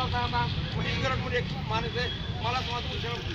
म्हणजे एक माणूस आहे, मला तुम्हाला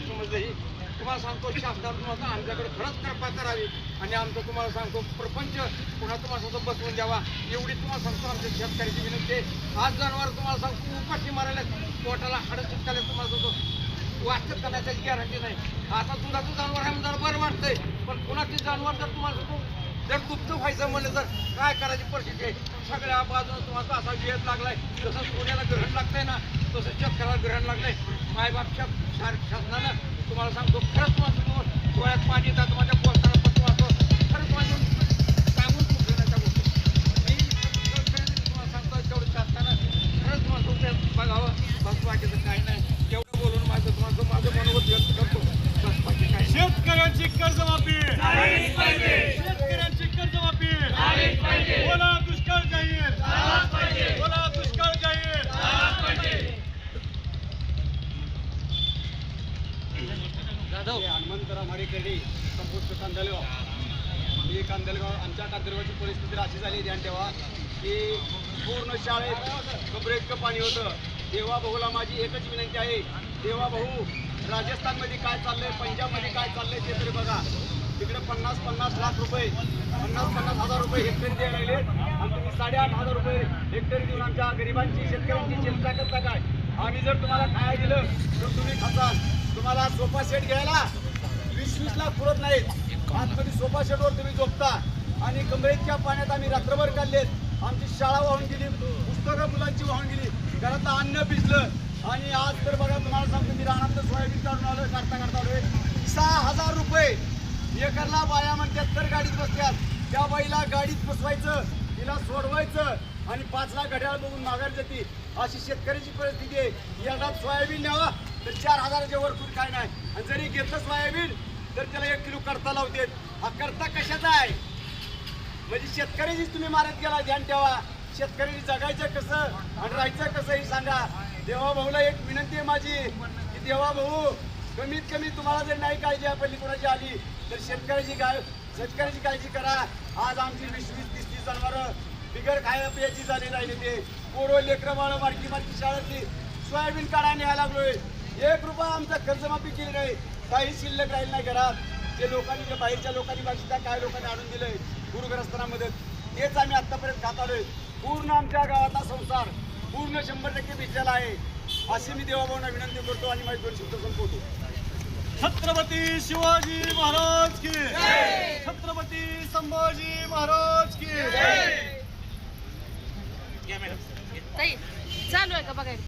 समजलं ही तुम्हाला सांगतो शासनाला तुम्हाला आमच्याकडे खरंच कृपा करावी आणि आमचं तुम्हाला सांगतो प्रपंच पुन्हा तुम्हाला सांगतो बसवून द्यावा एवढी तुम्हाला सांगतो आमच्या शेतकऱ्याची विनंती आहे. आज जनावर तुम्हाला सांगतो उपाशी मारायला पोटाला हाडं चिटकायला तुम्हाला सांगतो वाचत करण्याची गॅरंटी नाही. आता दुधाचं जनावर आहे जरा बरं वाटतंय पण कुणाची जनावर जर तुम्हाला सांगतो जर दुभतं व्हायचं म्हणलं तर काय करायची परिस्थिती आहे. सगळ्या बाजूने तुम्हाला असा वेळ लागलाय जसं सोन्याला ग्रहण लागतंय ना तसं शेतकऱ्याला ग्रहण लागलंय. मायबापच्या शासनानं तुम्हाला सांगतो खरंच तुम्हाला डोळ्यात पाणी येतात माझ्या बोलताना पण तुम्हाला खरंच माझ्या सांगून चुकलं नाही त्या गोष्टी मी तुम्हाला सांगतो तेवढं शासनानं खरंच तुम्हाला बघावं बस बाकीचं काही नाही. तेवढं बोलून माझं मनोगत व्यक्त करतो बस बाकी काय. शेतकऱ्यांची कर्जमाफी शेतकऱ्यांची कर्जमाफी बोला दुष्काळ जाहीर बोला दुष्काळ जाहीर हनुमंतराव मारेकर्णी संपुष्ट कांदलगाव ही कांदलगाव आमच्या कांदलगावची परिस्थिती अशी झाली ध्यान ठेवा की पूर्ण शाळेत कबरेटकं पाणी होतं. देवा भाऊला माझी एकच विनंती आहे, देवा भाऊ राजस्थानमध्ये काय चाललंय पंजाबमध्ये काय चाललंय ते तरी बघा. तिकडे 50-50 लाख रुपये 50-50 हजार रुपये हेक्टरी द्यायला लागले आणि तुम्ही 8.5 रुपये हेक्टरी देऊन आमच्या गरिबांची शेतकऱ्यांची चिंता करता काय. आम्ही जर तुम्हाला काय दिलं तर तुम्ही खाताल. तुम्हाला सोफा सेट घ्यायला 20-20 लाख पुरत नाहीत. आतमध्ये सोफा सेटवर तुम्ही झोपता आणि कमरेच्या पाण्यात आम्ही रात्रभर काढलेत. आमची शाळा वाहून गेली, पुस्तकं मुलांची वाहून गेली, घरातलं अन्न भिजलं आणि आज तर बघा तुम्हाला सांगतो मी रानातलं सोयाबीन काढून आलोय काढता आलोय 6,000 रुपये एकरला. बाया म्हणतात तर गाडीत बसतात त्या बाईला गाडीत बसवायचं तिला सोडवायचं आणि 5 लाख घड्याळ बघून माघार जाते अशी शेतकऱ्याची परिस्थिती आहे. याला सोयाबीन न्यावा तर 4,000च्या वर कुठे काय नाही आणि जरी घेतलं सोयाबीन तर त्याला 1 किलो करता लावते. हा करता कशाचा आहे म्हणजे शेतकऱ्याचीच तुम्ही मारत गेला. ध्यान ठेवा शेतकऱ्यांनी जगायचं कसं आणि राहायचं कसं हे सांगा. देवा भाऊला एक विनंती आहे माझी की देवा भाऊ कमीत कमी तुम्हाला जर नाही काळजी आपली कोणाची आली तर शेतकऱ्याची काळजी करा. आज आमची 20-30 जनावरं बिगर खायला प्यायची झाली राहिली ते पोरं लेकरं बाळं मारकी शाळेतली सोयाबीन काढायला न्यायला लागलोय. 1 रुपया आमचा कर्जमाफी केली नाही, काही शिल्लक राहील नाही घरात. ते लोकांनी जे बाहेरच्या लोकांनी बाकीच्या काय लोकांनी आणून दिलंय पूरग्रस्तांना मदत तेच आम्ही आतापर्यंत खात आलोय. पूर्ण आमच्या गावाचा संसार पूर्ण 100% भिजलेला आहे अशी मी देवाभाऊंना विनंती करतो आणि माझी 2 शब्द संपवतो. छत्रपती शिवाजी महाराज की छत्रपती संभाजी महाराज की चालू आहे का बघायला.